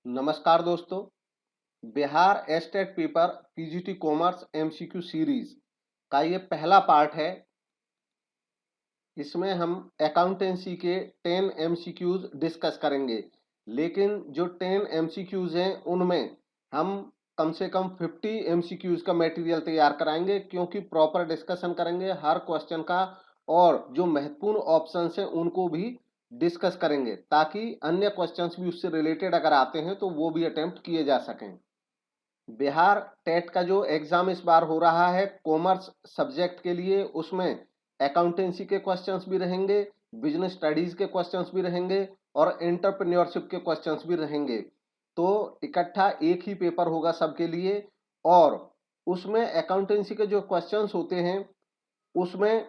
नमस्कार दोस्तों। Bihar estate paper PGT commerce MCQ series का ये पहला पार्ट है। इसमें हम अकाउंटेंसी के 10 एमसीक्यूज डिस्कस करेंगे, लेकिन जो 10 एमसीक्यूज हैं उनमें हम कम से कम 50 एमसीक्यूज का मटेरियल तैयार कराएंगे, क्योंकि प्रॉपर डिस्कशन करेंगे हर क्वेश्चन का और जो महत्वपूर्ण ऑप्शंस हैं उनको भी डिस्कस करेंगे, ताकि अन्य क्वेश्चंस भी उससे रिलेटेड अगर आते हैं तो वो भी अटेम्प्ट किए जा सकें। बिहार टेट का जो एग्जाम इस बार हो रहा है कॉमर्स सब्जेक्ट के लिए, उसमें अकाउंटेंसी के क्वेश्चंस भी रहेंगे, बिजनेस स्टडीज के क्वेश्चंस भी रहेंगे और एंटरप्रेन्योरशिप के क्वेश्चंस भी रहेंगे। तो इकट्ठा एक ही पेपर होगा सबके लिए। और उसमें अकाउंटेंसी के जो क्वेश्चंस होते हैं उसमें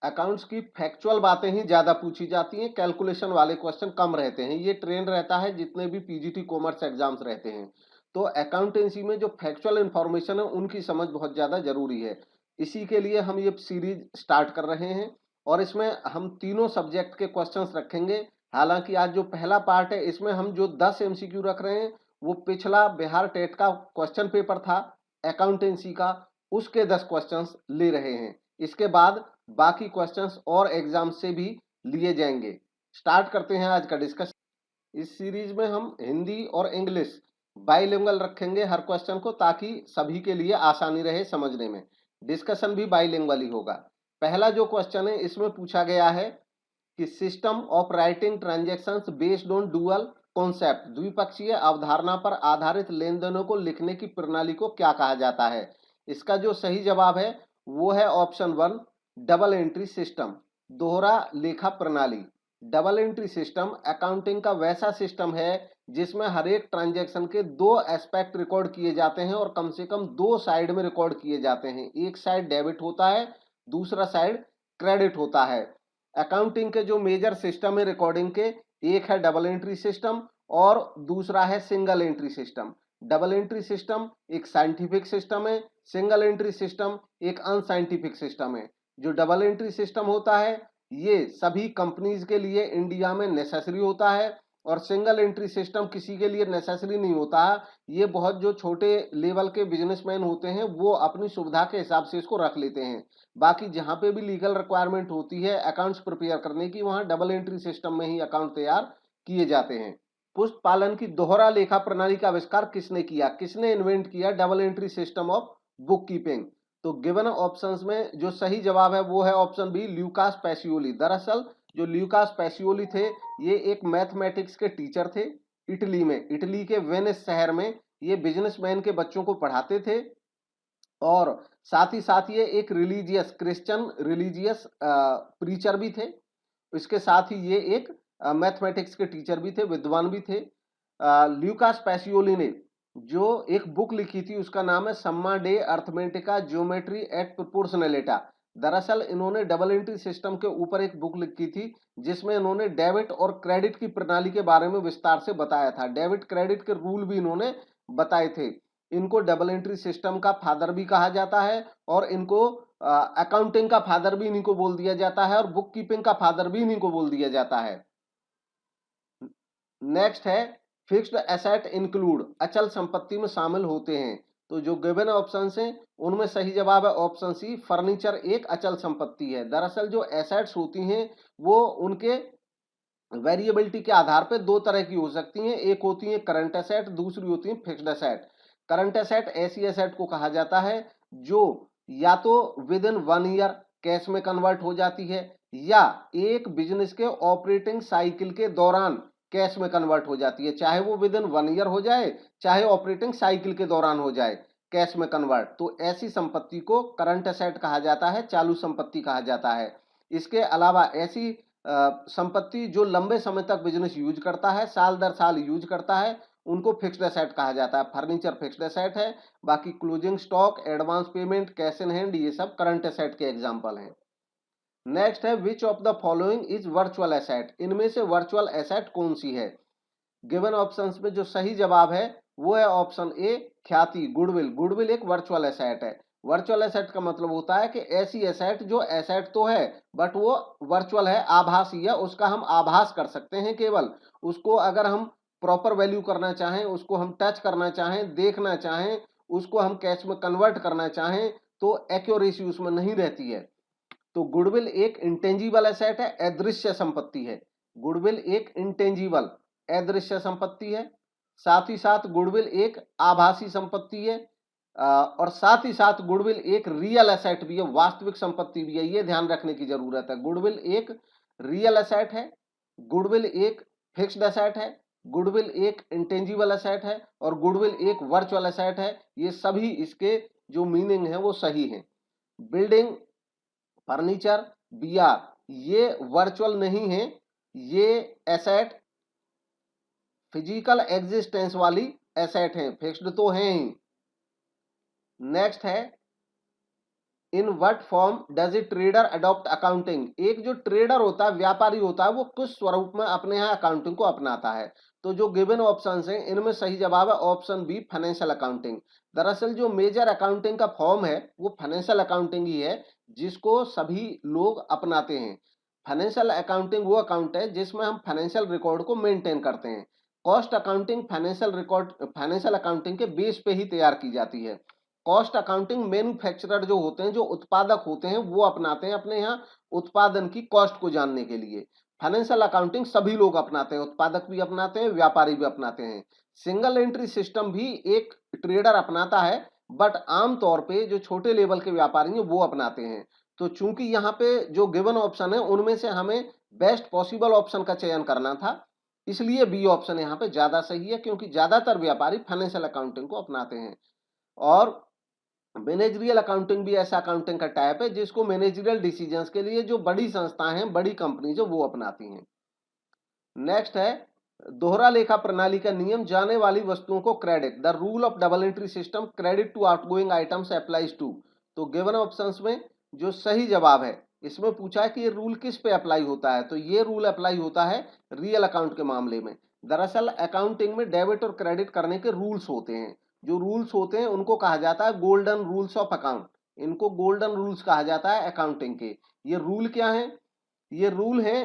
अकाउंट्स की फैक्चुअल बातें ही ज्यादा पूछी जाती हैं, कैलकुलेशन वाले क्वेश्चन कम रहते हैं। ये ट्रेंड रहता है जितने भी पीजीटी कॉमर्स एग्जाम्स रहते हैं। तो अकाउंटेंसी में जो फैक्चुअल इंफॉर्मेशन है उनकी समझ बहुत ज्यादा जरूरी है। इसी के लिए हम ये सीरीज स्टार्ट कर रहे हैं और इसमें हम तीनों सब्जेक्ट के क्वेश्चंस रखेंगे। हालांकि आज जो पहला पार्ट है इसमें हम जो 10 एमसीक्यू रख रहे हैं वो पिछला बिहार टेट का क्वेश्चन पेपर था अकाउंटेंसी का, उसके 10 क्वेश्चंस ले रहे हैं। इसके बाद बाकी क्वेश्चंस और एग्जाम से भी लिए जाएंगे। स्टार्ट करते हैं आज का डिस्कशन। इस सीरीज में हम हिंदी और इंग्लिश बाइलिंगुअल रखेंगे हर क्वेश्चन को, ताकि सभी के लिए आसानी रहे समझने में। डिस्कशन भी बाइलिंगुअल ही होगा। पहला जो क्वेश्चन है इसमें पूछा गया है कि system of writing transactions based on dual concept, द्विपक्षीय अवधारणा पर आधारित लेन देनों को लिखने की प्रणाली को क्या कहा जाता है। इसका जो सही जवाब है वो है ऑप्शन 1, डबल एंट्री सिस्टम, दोहरा लेखा प्रणाली। डबल एंट्री सिस्टम अकाउंटिंग का वैसा सिस्टम है जिसमें हर एक ट्रांजैक्शन के दो एस्पेक्ट रिकॉर्ड किए जाते हैं और कम से कम दो साइड में रिकॉर्ड किए जाते हैं। एक साइड डेबिट होता है, दूसरा साइड क्रेडिट होता है। अकाउंटिंग के जो मेजर सिस्टम है रिकॉर्डिंग के, एक है डबल एंट्री सिस्टम और दूसरा है single entry system. Double entry system एक साइंटिफिक सिस्टम है, सिंगल एंट्री सिस्टम एक अनसाइंटिफिक सिस्टम है। जो डबल एंट्री सिस्टम होता है ये सभी कंपनीज के लिए इंडिया में नेसेसरी होता है और सिंगल एंट्री सिस्टम किसी के लिए नेसेसरी नहीं होता है। ये बहुत जो छोटे लेवल के बिजनेसमैन होते हैं वो अपनी सुविधा के हिसाब से इसको रख लेते हैं। बाकी जहां पे भी लीगल रिक्वायरमेंट होती है अकाउंट्स प्रिपेयर करने की, वहां डबल एंट्री सिस्टम में ही अकाउंट तैयार किए जाते हैं। पुष्प पालन की दोहरा लेखा प्रणाली का आविष्कार किसने किया, किसने इन्वेंट किया double entry system of book keeping. तो गिवन ऑप्शंस में जो सही जवाब है वो है ऑप्शन बी, ल्यूकास पैसियोली। दरअसल जो ल्यूकास पैसियोली थे ये एक मैथमेटिक्स के टीचर थे इटली में। इटली के वेनिस शहर में ये बिजनेसमैन के बच्चों को पढ़ाते थे और साथ ही साथ ये एक रिलीजियस क्रिश्चियन रिलीजियस प्रीचर भी थे। इसके साथ ही ये एक मैथमेटिक्स के टीचर भी थे, विद्वान भी थे। ल्यूकास पैसियोली ने जो एक बुक लिखी थी उसका नाम है सम्मा डे अर्थमेटिका ज्योमेट्री एट प्रोपोर्शनलिटा। दरअसल इन्होंने डबल एंट्री सिस्टम के ऊपर एक बुक लिखी थी जिसमें इन्होंने डेबिट और क्रेडिट की प्रणाली के बारे में विस्तार से बताया था। डेबिट क्रेडिट के रूल भी इन्होंने बताए थे। इनको डबल एंट्री सिस्टम का फादर भी कहा जाता है और इनको अकाउंटिंग का फादर भी इन्हीं को बोल दिया जाता है और बुक कीपिंग का फादर भी इन्हीं को बोल दिया जाता है। नेक्स्ट है फिक्स्ड एसेट इंक्लूड, अचल संपत्ति में शामिल होते हैं। तो जो गिवन ऑप्शन हैं उनमें सही जवाब है ऑप्शन सी, फर्नीचर एक अचल संपत्ति है। दरअसल जो एसेट्स होती हैं वो उनके वेरिएबिलिटी के आधार पर दो तरह की हो सकती हैं। एक होती है करंट एसेट, दूसरी होती है फिक्स्ड एसेट। करंट एसेट ऐसी एसेट को कहा जाता है जो या तो विद इन 1 ईयर कैश में कन्वर्ट हो जाती है या एक बिजनेस के ऑपरेटिंग साइकिल के दौरान कैश में कन्वर्ट हो जाती है। चाहे वो विद इन 1 ईयर हो जाए, चाहे ऑपरेटिंग साइकिल के दौरान हो जाए कैश में कन्वर्ट, तो ऐसी संपत्ति को करंट एसेट कहा जाता है, चालू संपत्ति कहा जाता है। इसके अलावा ऐसी संपत्ति जो लंबे समय तक बिजनेस यूज करता है, साल दर साल यूज करता है, उनको फिक्स्ड एसेट कहा जाता है। फर्नीचर फिक्स्ड एसेट है, बाकी closing stock, advance payment, cash in hand, ये सब करंट एसेट के एग्जांपल हैं। नेक्स्ट है which of the following is virtual asset, इनमें से वर्चुअल एसेट कौन सी है। गिवन ऑप्शंस में जो सही जवाब है वो है ऑप्शन ए, ख्याति, गुडविल। गुडविल एक वर्चुअल एसेट है। वर्चुअल एसेट का मतलब होता है कि ऐसी एसेट जो एसेट तो है बट वो वर्चुअल है, आभासी है, उसका हम आभास कर सकते हैं केवल। उसको अगर हम प्रॉपर वैल्यू करना चाहें, उसको हम टच करना चाहें, देखना चाहें, उसको हम कैश में कन्वर्ट करना चाहें, तो एक्यूरेसी उसमें नहीं रहती है। तो गुडविल एक इंटेंजिबल एसेट है, अदृश्य संपत्ति है। गुडविल एक इंटेंजिबल अदृश्य संपत्ति है। साथ ही साथ गुडविल एक आभासी संपत्ति है, और साथ ही साथ गुडविल एक रियल एसेट भी है, वास्तविक संपत्ति भी है। ये ध्यान रखने की जरूरत है। गुडविल एक रियल एसेट है, गुडविल एक फिक्स्ड एसेट है, गुडविल एक इंटेंजिबल एसेट है, और गुडविल एक वर्चुअल एसेट है। ये सभी इसके जो मीनिंग है वो सही है। बिल्डिंग, फर्नीचर, बीआर ये वर्चुअल नहीं है, ये एसेट फिजिकल एग्जिस्टेंस वाली एसेट है, फिक्स्ड तो है ही। नेक्स्ट है, in what form does a trader adopt accounting. एक जो ट्रेडर होता है, व्यापारी होता है, वो किस स्वरूप में अपने यहाँ अकाउंटिंग को अपनाता है। तो जो गिवन ऑप्शंस हैं इनमें सही जवाब है ऑप्शन बी, फाइनेंशियल अकाउंटिंग। दरअसल जो मेजर अकाउंटिंग का फॉर्म है वो फाइनेंशियल अकाउंटिंग ही है, जिसको सभी लोग अपनाते हैं। फाइनेंशियल अकाउंटिंग वो अकाउंट है जिसमें हम फाइनेंशियल रिकॉर्ड को मेंटेन करते हैं। कॉस्ट अकाउंटिंग फाइनेंशियल अकाउंटिंग के बेस पे ही तैयार की जाती है। कॉस्ट अकाउंटिंग मैन्युफैक्चरर जो होते हैं, जो उत्पादक होते हैं, वो अपनाते हैं अपने यहाँ उत्पादन की कॉस्ट को जानने के लिए। फाइनेंशियल अकाउंटिंग सभी लोग अपनाते हैं, उत्पादक भी अपनाते हैं, व्यापारी भी अपनाते हैं। सिंगल एंट्री सिस्टम भी एक ट्रेडर अपनाता है, बट आमतौर पे जो छोटे लेवल के व्यापारी हैं वो अपनाते हैं। तो चूंकि यहाँ पे जो गिवन ऑप्शन है उनमें से हमें बेस्ट पॉसिबल ऑप्शन का चयन करना था, इसलिए बी ऑप्शन यहाँ पे ज्यादा सही है, क्योंकि ज्यादातर व्यापारी फाइनेंशियल अकाउंटिंग को अपनाते हैं। और मैनेजरियल अकाउंटिंग भी ऐसा अकाउंटिंग का टाइप है जिसको मैनेजरियल डिसीजंस के लिए जो बड़ी संस्थाएं हैं, बड़ी कंपनी जो वो अपनाती हैं। नेक्स्ट है, दोहरा लेखा प्रणाली का नियम, जाने वाली वस्तुओं को credit, the rule of double entry system credit to outgoing items applies to. तो गिवन ऑप्शंस में जो सही जवाब है, इसमें पूछा है कि ये रूल किस पे अप्लाई होता है, तो ये रूल अप्लाई होता है रियल अकाउंट के मामले में। दरअसल अकाउंटिंग में डेबिट और क्रेडिट करने के रूल्स होते हैं। जो रूल्स होते हैं उनको कहा जाता है गोल्डन रूल्स ऑफ अकाउंट। इनको गोल्डन रूल्स कहा जाता है अकाउंटिंग के। ये रूल क्या है? ये रूल है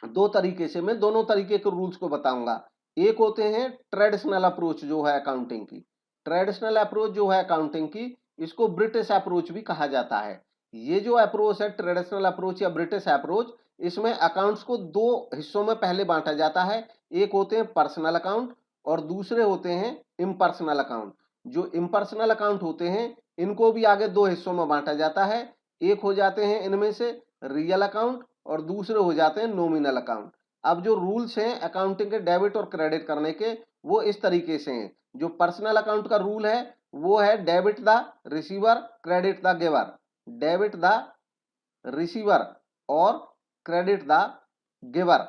दो तरीके से, मैं दोनों तरीके के रूल्स को बताऊंगा। एक होते हैं ट्रेडिशनल अप्रोच जो है अकाउंटिंग की। ट्रेडिशनल अप्रोच जो है अकाउंटिंग की, इसको ब्रिटिश अप्रोच भी कहा जाता है। ये जो अप्रोच है ट्रेडिशनल अप्रोच या ब्रिटिश अप्रोच, इसमें अकाउंट्स को दो हिस्सों में पहले बांटा जाता है। एक होते हैं पर्सनल अकाउंट और दूसरे होते हैं इम्पर्सनल अकाउंट। जो इम्पर्सनल अकाउंट होते हैं इनको भी आगे दो हिस्सों में बांटा जाता है। एक हो जाते हैं इनमें से रियल अकाउंट और दूसरे हो जाते हैं नॉमिनल अकाउंट। अब जो रूल्स हैं अकाउंटिंग के डेबिट और क्रेडिट करने के, वो इस तरीके से हैं। जो पर्सनल अकाउंट का रूल है वो है debit the receiver, credit the giver. Debit the receiver और क्रेडिट द गिवर,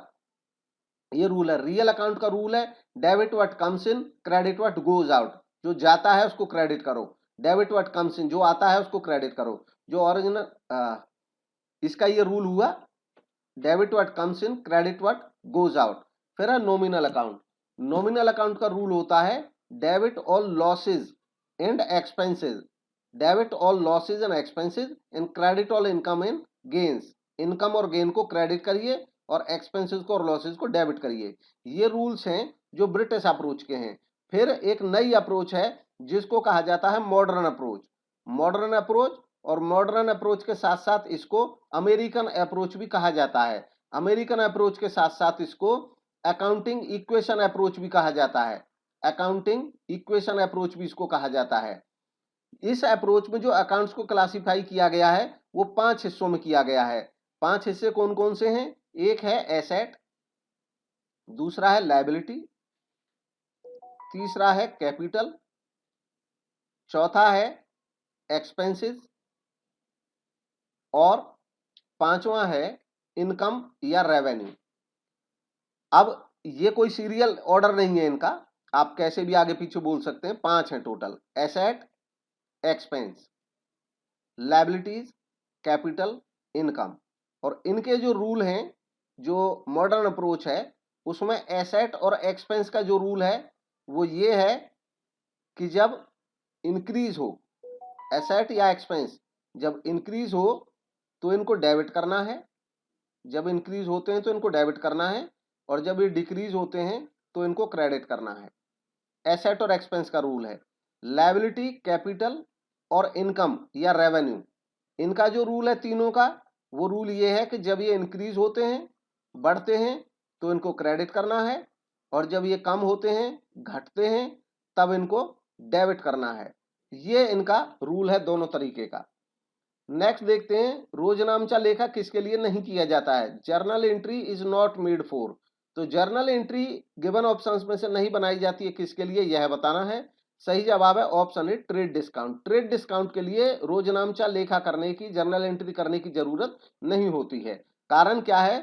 ये रूल है। रियल अकाउंट का रूल है debit what comes in, credit what goes out. जो जाता है उसको क्रेडिट करो, डेबिट व्हाट कम्स इन, जो आता है उसको क्रेडिट करो। जो ओरिजिनल इसका ये रूल हुआ debit what comes in, credit what goes out. फिर है नॉमिनल अकाउंट। नॉमिनल अकाउंट का रूल होता है debit all losses and expenses, debit all losses and expenses and credit all income and gains. Income और gain को credit करिए और expenses को और लॉसेज को डेबिट करिए। ये रूल्स हैं जो ब्रिटिश अप्रोच के हैं। फिर एक नई अप्रोच है जिसको कहा जाता है मॉडर्न अप्रोच। मॉडर्न अप्रोच, और मॉडर्न अप्रोच के साथ साथ इसको अमेरिकन अप्रोच भी कहा जाता है। अमेरिकन अप्रोच के साथ साथ इसको अकाउंटिंग इक्वेशन अप्रोच भी कहा जाता है। अकाउंटिंग इक्वेशन अप्रोच भी इसको कहा जाता है। इस अप्रोच में जो अकाउंट्स को क्लासिफाई किया गया है वो 5 हिस्सों में किया गया है। 5 हिस्से कौन कौन से हैं? एक है एसेट, दूसरा है लायबिलिटी, तीसरा है कैपिटल, चौथा है एक्सपेंसेस और पांचवा है इनकम या रेवेन्यू। अब ये कोई सीरियल ऑर्डर नहीं है इनका, आप कैसे भी आगे पीछे बोल सकते हैं। 5 हैं total: asset, expense, liabilities, capital, income. और इनके जो रूल हैं, जो मॉडर्न अप्रोच है उसमें एसेट और एक्सपेंस का जो रूल है वो ये है कि जब इंक्रीज हो एसेट या एक्सपेंस, जब इंक्रीज हो तो इनको डेबिट करना है, जब इंक्रीज होते हैं तो इनको डेबिट करना है, और जब ये डिक्रीज होते हैं तो इनको क्रेडिट करना है। एसेट और एक्सपेंस का रूल है। लायबिलिटी, कैपिटल और इनकम या रेवेन्यू, इनका जो रूल है तीनों का, वो रूल ये है कि जब ये इंक्रीज होते हैं, बढ़ते हैं, तो इनको क्रेडिट करना है, और जब ये कम होते हैं, घटते हैं, तब इनको डेबिट करना है। ये इनका रूल है दोनों तरीके का। नेक्स्ट देखते हैं, रोजनामचा लेखा किसके लिए नहीं किया जाता है। Journal entry is not made for, तो जर्नल एंट्री गिवन ऑप्शंस में से नहीं बनाई जाती है, किसके लिए यह बताना है। सही जवाब है option A, trade discount. Trade discount के लिए रोजनामचा लेखा करने की, जर्नल एंट्री करने की जरूरत नहीं होती है। कारण क्या है,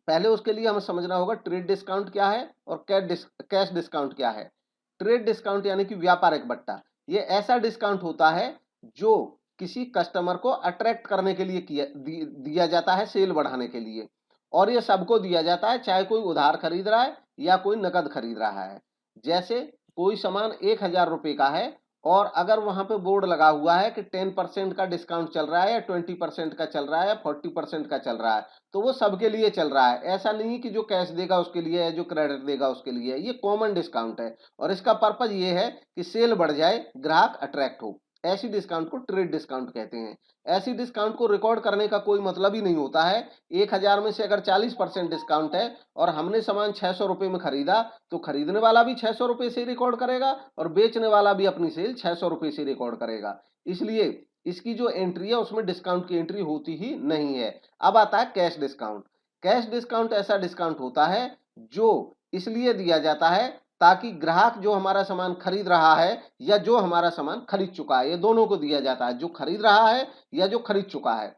पहले उसके लिए हमें समझना होगा ट्रेड डिस्काउंट क्या है और कैश डिस्काउंट क्या है। ट्रेड डिस्काउंट यानी कि व्यापारिक बट्टा, ये ऐसा डिस्काउंट होता है जो किसी कस्टमर को अट्रैक्ट करने के लिए दिया जाता है, सेल बढ़ाने के लिए, और ये सबको दिया जाता है, चाहे कोई उधार खरीद रहा है या कोई नकद खरीद रहा है। जैसे कोई सामान 1,000 रुपए का है और अगर वहां पे बोर्ड लगा हुआ है कि 10% का डिस्काउंट चल रहा है या 20% का चल रहा है या 40% का चल रहा है, तो वो सबके लिए चल रहा है। ऐसा नहीं कि जो कैश देगा उसके लिए है, जो क्रेडिट देगा उसके लिए है। ये कॉमन डिस्काउंट है और इसका पर्पज ये है कि सेल बढ़ जाए, ग्राहक अट्रैक्ट हो। ऐसी डिस्काउंट को ट्रेड डिस्काउंट कहते हैं। ऐसी डिस्काउंट को रिकॉर्ड करने का कोई मतलब ही नहीं होता है। 1,000 में से अगर 40% डिस्काउंट है और हमने सामान 600 रुपए में खरीदा, तो खरीदने वाला भी 600 रुपए से रिकॉर्ड करेगा और बेचने वाला भी अपनी सेल 600 रुपए से रिकॉर्ड करेगा। इसलिए इसकी जो एंट्री है उसमें डिस्काउंट की एंट्री होती ही नहीं है। अब आता है कैश डिस्काउंट। कैश डिस्काउंट ऐसा डिस्काउंट होता है जो इसलिए दिया जाता है ताकि ग्राहक जो हमारा सामान खरीद रहा है या जो हमारा सामान खरीद चुका है, ये दोनों को दिया जाता है। जो खरीद रहा है या जो खरीद चुका है,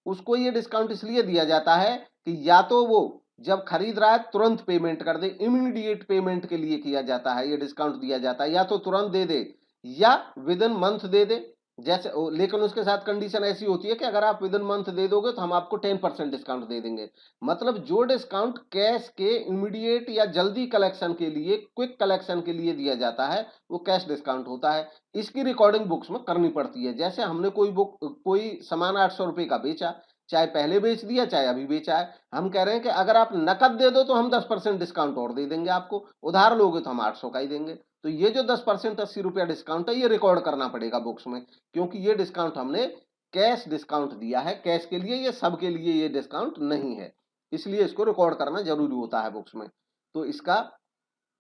उसको ये डिस्काउंट इसलिए दिया जाता है कि या तो वो जब खरीद रहा है तुरंत पेमेंट कर दे, इमीडिएट पेमेंट के लिए किया जाता है, ये डिस्काउंट दिया जाता है, या तो तुरंत दे दे या विद इन मंथ दे दे। जैसे लेकिन उसके साथ कंडीशन ऐसी होती है कि अगर आप विद इन मंथ दे दोगे तो हम आपको 10% डिस्काउंट दे देंगे। मतलब जो डिस्काउंट कैश के इमीडिएट या जल्दी कलेक्शन के लिए, क्विक कलेक्शन के लिए दिया जाता है, वो कैश डिस्काउंट होता है। इसकी रिकॉर्डिंग बुक्स में करनी पड़ती है। जैसे हमने कोई सामान 800 रुपए का बेचा, चाहे पहले बेच दिया चाहे अभी बेचा है, हम कह रहे हैं कि अगर आप नकद दे दो तो हम 10% डिस्काउंट और दे देंगे आपको, उधार लोगे तो हम 800 का ही देंगे। तो ये जो 10% 80 रुपया डिस्काउंट है, ये रिकॉर्ड करना पड़ेगा बुक्स में, क्योंकि ये डिस्काउंट हमने कैश डिस्काउंट दिया है, कैश के लिए, ये सबके लिए ये डिस्काउंट नहीं है, इसलिए इसको रिकॉर्ड करना जरूरी होता है बुक्स में। तो इसका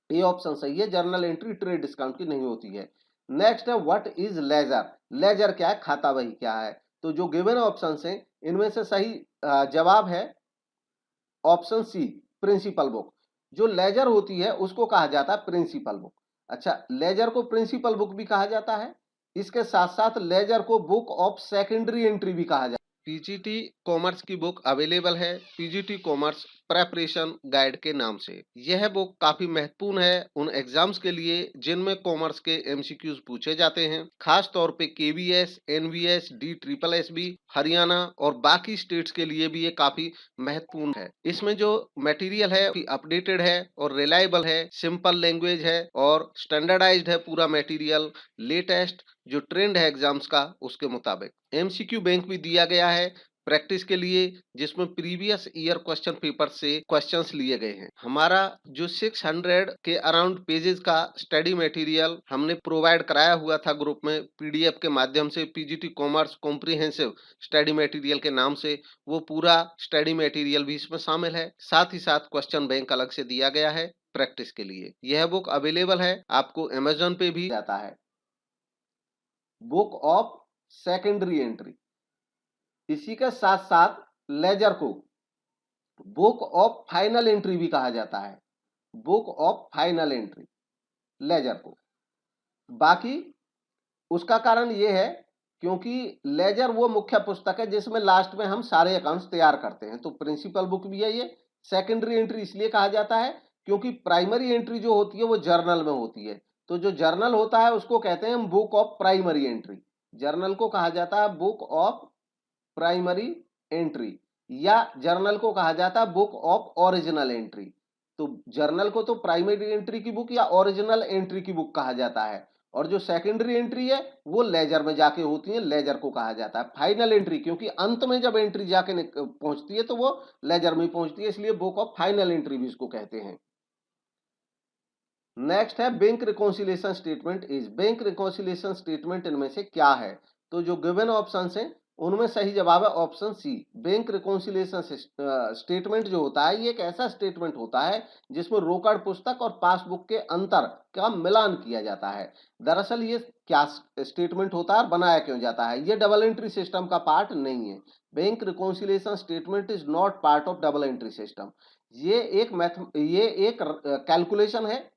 ये ऑप्शन सही है, जर्नल एंट्री ट्रेड डिस्काउंट की नहीं होती है। नेक्स्ट है व्हाट इज लेजर। लेजर क्या है, खाता बही क्या है। तो जो गिवन ऑप्शन है इनमें से सही जवाब है ऑप्शन सी, प्रिंसिपल बुक। जो लेजर होती है उसको कहा जाता है प्रिंसिपल बुक। अच्छा, लेजर को प्रिंसिपल बुक भी कहा जाता है, इसके साथ साथ लेजर को बुक ऑफ सेकेंडरी एंट्री भी कहा जाता है। पीजीटी कॉमर्स की बुक अवेलेबल है, पीजीटी कॉमर्स प्रेपरेशन गाइड के नाम से। यह बुक काफी महत्वपूर्ण है उन एग्जाम्स के लिए जिनमें कॉमर्स के एमसीक्यूज पूछे जाते हैं। खास तौर पे केवीएस, एनवीएस, DSSB, हरियाणा और बाकी स्टेट्स के लिए भी ये काफी महत्वपूर्ण है। इसमें जो मटेरियल है अपडेटेड है और रिलायबल है, सिंपल लैंग्वेज है और स्टैंडर्डाइज्ड है पूरा मटेरियल, लेटेस्ट जो ट्रेंड है एग्जाम्स का उसके मुताबिक। एमसीक्यू बैंक भी दिया गया है प्रैक्टिस के लिए, जिसमें प्रीवियस ईयर क्वेश्चन पेपर से क्वेश्चंस लिए गए हैं। हमारा जो 600 के अराउंड पेजेस का स्टडी मटेरियल हमने प्रोवाइड कराया हुआ था ग्रुप में पीडीएफ के माध्यम से, PGT commerce comprehensive study material के नाम से, वो पूरा स्टडी मटेरियल भी इसमें शामिल है। साथ ही साथ क्वेश्चन बैंक अलग से दिया गया है प्रैक्टिस के लिए। यह बुक अवेलेबल है, आपको अमेजोन पे भी जाता है। बुक ऑफ सेकेंडरी एंट्री, इसी के साथ साथ लेजर को बुक ऑफ फाइनल एंट्री भी कहा जाता है। Book of final entry ledger को। बाकी उसका कारण यह है क्योंकि लेजर वो मुख्य पुस्तक है जिसमें लास्ट में हम सारे अकाउंट्स तैयार करते हैं, तो प्रिंसिपल बुक भी है ये। सेकेंडरी एंट्री इसलिए कहा जाता है क्योंकि प्राइमरी एंट्री जो होती है वो जर्नल में होती है, तो जो जर्नल होता है उसको कहते हैं book of primary entry. Journal को कहा जाता है बुक ऑफ प्राइमरी एंट्री, या जर्नल को कहा जाता है बुक ऑफ ओरिजिनल एंट्री। तो जर्नल को तो प्राइमरी एंट्री की बुक या ओरिजिनल एंट्री की बुक कहा जाता है, और जो सेकेंडरी एंट्री है वो लेजर में जाके होती है, लेजर को कहा जाता है फाइनल एंट्री, क्योंकि अंत में जब एंट्री जाके पहुंचती है तो वो लेजर में पहुंचती है, इसलिए बुक ऑफ फाइनल एंट्री भी इसको कहते हैं। नेक्स्ट है bank reconciliation statement is, bank reconciliation statement इनमें से क्या है? तो जो गिवन ऑप्शंस हैं उनमें सही जवाब है option C. Bank reconciliation statement जो होता है ये एक ऐसा स्टेटमेंट होता है जिसमें रोकड़ पुस्तक और पासबुक के अंतर का मिलान किया जाता है। दरअसल ये क्या स्टेटमेंट होता है और बनाया क्यों जाता है? ये डबल एंट्री सिस्टम का पार्ट नहीं है। Bank reconciliation statement is not part of double entry system. ये एक कैलकुलेशन है,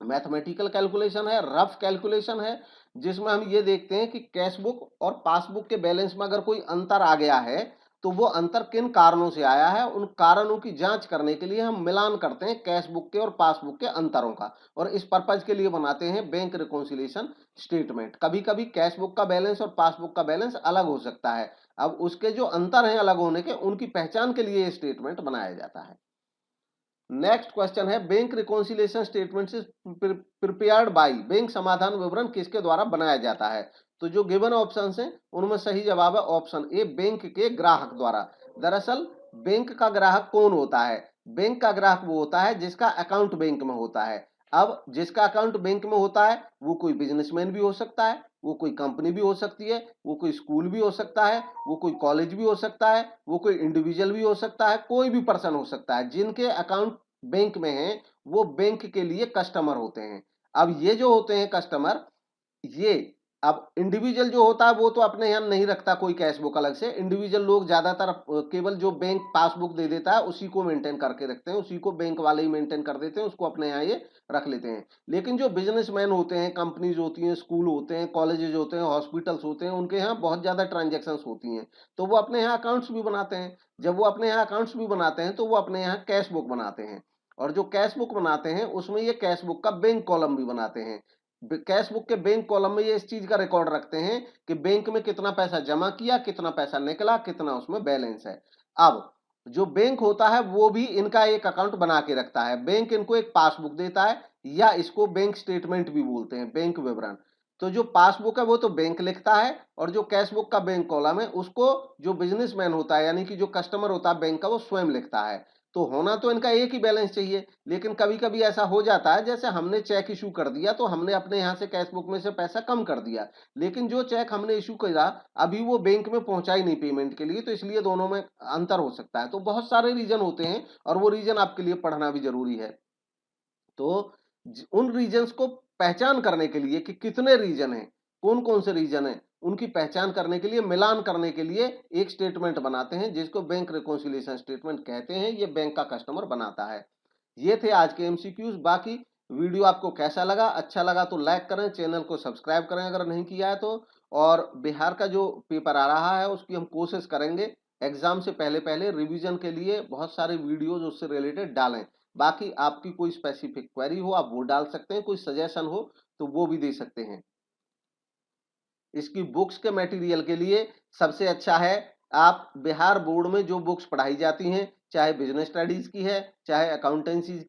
मैथमेटिकल कैलकुलेशन है, रफ कैलकुलेशन है, जिसमें हम ये देखते हैं कि कैश बुक और पासबुक के बैलेंस में अगर कोई अंतर आ गया है तो वो अंतर किन कारणों से आया है, उन कारणों की जांच करने के लिए हम मिलान करते हैं कैश बुक के और पासबुक के अंतरों का, और इस पर्पज के लिए बनाते हैं बैंक रिकॉन्सिलिएशन स्टेटमेंट। कभी कभी कैश बुक का बैलेंस और पासबुक का बैलेंस अलग हो सकता है, अब उसके जो अंतर हैं अलग होने के, उनकी पहचान के लिए स्टेटमेंट बनाया जाता है। नेक्स्ट क्वेश्चन है बैंक रिकॉन्सिलिएशन स्टेटमेंट से प्रिपेयर्ड बाय, बैंक समाधान विवरण किसके द्वारा बनाया जाता है? तो जो गिवन ऑप्शंस हैं उनमें सही जवाब है ऑप्शन ए, बैंक के ग्राहक द्वारा। दरअसल बैंक का ग्राहक कौन होता है? बैंक का ग्राहक वो होता है जिसका अकाउंट बैंक में होता है। अब जिसका अकाउंट बैंक में होता है वो कोई बिजनेसमैन भी हो सकता है, वो कोई कंपनी भी हो सकती है, वो कोई स्कूल भी हो सकता है, वो कोई कॉलेज भी हो सकता है, वो कोई इंडिविजुअल भी हो सकता है, कोई भी पर्सन हो सकता है। जिनके अकाउंट बैंक में हैं वो बैंक के लिए कस्टमर होते हैं। अब ये जो होते हैं कस्टमर, ये अब इंडिविजुअल जो होता है वो तो अपने यहाँ नहीं रखता कोई कैश बुक अलग से। इंडिविजुअल लोग ज्यादातर केवल जो बैंक पासबुक दे देता है उसी को मेंटेन करके रखते हैं, उसी को बैंक वाले ही मेंटेन कर देते हैं, उसको अपने यहाँ ये रख लेते हैं। लेकिन जो बिजनेसमैन होते हैं, कंपनीज होती हैं, स्कूल होते हैं, कॉलेजेस होते हैं, हॉस्पिटल्स होते हैं, उनके यहाँ बहुत ज्यादा ट्रांजेक्शन होती हैं, तो वो अपने यहाँ अकाउंट्स भी बनाते हैं। जब वो अपने यहाँ अकाउंट्स भी बनाते हैं तो वो अपने यहाँ कैश बुक बनाते हैं, और जो कैश बुक बनाते हैं उसमें ये कैश बुक का बैंक कॉलम भी बनाते हैं। कैश बुक के बैंक कॉलम में ये इस चीज का रिकॉर्ड रखते हैं कि बैंक में कितना पैसा जमा किया, कितना पैसा निकला, कितना उसमें बैलेंस है। अब जो बैंक होता है वो भी इनका एक अकाउंट बना के रखता है। बैंक इनको एक पासबुक देता है, या इसको बैंक स्टेटमेंट भी बोलते हैं, बैंक विवरण। तो जो पासबुक है वो तो बैंक लिखता है, और जो कैश बुक का बैंक कॉलम है उसको जो बिजनेसमैन होता है यानी कि जो कस्टमर होता है बैंक का, वो स्वयं लिखता है। तो होना तो इनका एक ही बैलेंस चाहिए, लेकिन कभी कभी ऐसा हो जाता है जैसे हमने चेक इशू कर दिया तो हमने अपने यहाँ से कैश बुक में से पैसा कम कर दिया, लेकिन जो चेक हमने इशू करा अभी वो बैंक में पहुंचा ही नहीं पेमेंट के लिए, तो इसलिए दोनों में अंतर हो सकता है। तो बहुत सारे रीजन होते हैं और वो रीजन आपके लिए पढ़ना भी जरूरी है। तो उन रीजन्स को पहचान करने के लिए कि कितने रीजन हैं, कौन कौन से रीजन हैं, उनकी पहचान करने के लिए, मिलान करने के लिए एक स्टेटमेंट बनाते हैं जिसको बैंक रिकॉन्सिलिएशन स्टेटमेंट कहते हैं। ये बैंक का कस्टमर बनाता है। ये थे आज के एमसीक्यूज। बाकी वीडियो आपको कैसा लगा? अच्छा लगा तो लाइक करें, चैनल को सब्सक्राइब करें अगर नहीं किया है तो। और बिहार का जो पेपर आ रहा है उसकी हम कोशिश करेंगे एग्जाम से पहले पहले रिवीजन के लिए बहुत सारे वीडियोज उससे रिलेटेड डालें। बाकी आपकी कोई स्पेसिफिक क्वेरी हो आप वो डाल सकते हैं, कोई सजेशन हो तो वो भी दे सकते हैं। इसकी बुक्स के मटेरियल के लिए सबसे अच्छा है आप बिहार बोर्ड में जो बुक्स पढ़ाई जाती हैं, चाहे बिजनेस स्टडीज की है, चाहे अकाउंटेंसी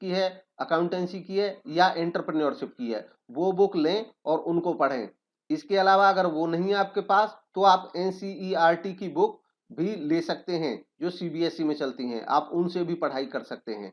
की है या एंटरप्रेन्योरशिप की है, वो बुक लें और उनको पढ़ें। इसके अलावा अगर वो नहीं है आपके पास तो आप एनसीईआरटी की बुक भी ले सकते हैं जो सीबीएसई में चलती हैं, आप उनसे भी पढ़ाई कर सकते हैं।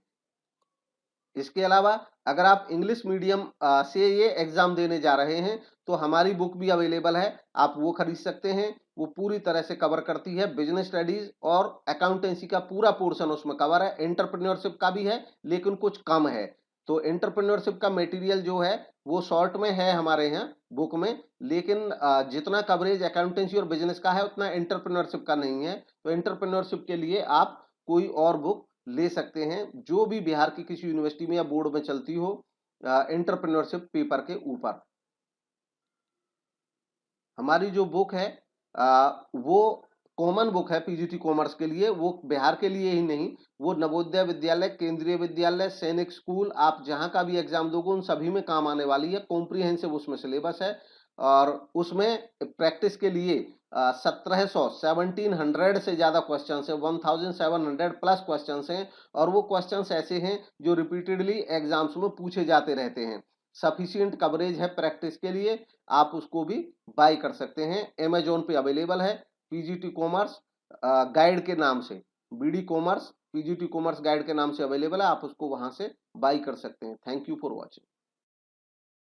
इसके अलावा अगर आप इंग्लिश मीडियम से ये एग्जाम देने जा रहे हैं तो हमारी बुक भी अवेलेबल है, आप वो खरीद सकते हैं। वो पूरी तरह से कवर करती है बिजनेस स्टडीज और अकाउंटेंसी का पूरा पोर्शन उसमें कवर है। एंटरप्रेन्योरशिप का भी है लेकिन कुछ कम है। तो एंटरप्रेन्योरशिप का मटेरियल जो है वो शॉर्ट में है हमारे यहाँ बुक में, लेकिन जितना कवरेज अकाउंटेंसी और बिजनेस का है उतना एंटरप्रेन्योरशिप का नहीं है। तो एंटरप्रेन्योरशिप के लिए आप कोई और बुक ले सकते हैं जो भी बिहार की किसी यूनिवर्सिटी में या बोर्ड में चलती हो एंटरप्रेन्योरशिप पेपर के ऊपर। हमारी जो बुक है वो कॉमन बुक है पीजीटी कॉमर्स के लिए, वो बिहार के लिए ही नहीं, वो नवोदय विद्यालय, केंद्रीय विद्यालय, सैनिक स्कूल, आप जहां का भी एग्जाम दोगे उन सभी में काम आने वाली है। कॉम्प्रिहेंसिव उसमें सिलेबस है और उसमें प्रैक्टिस के लिए 1700 से ज्यादा क्वेश्चन है, 1700 प्लस क्वेश्चन हैं, और वो क्वेश्चन ऐसे हैं जो रिपीटेडली एग्जाम्स में पूछे जाते रहते हैं। सफिशिएंट कवरेज है प्रैक्टिस के लिए, आप उसको भी बाय कर सकते हैं। अमेजोन पे अवेलेबल है पीजीटी कॉमर्स गाइड के नाम से, BEd commerce PGT commerce guide के नाम से अवेलेबल है, आप उसको वहां से बाय कर सकते हैं। Thank you for watching.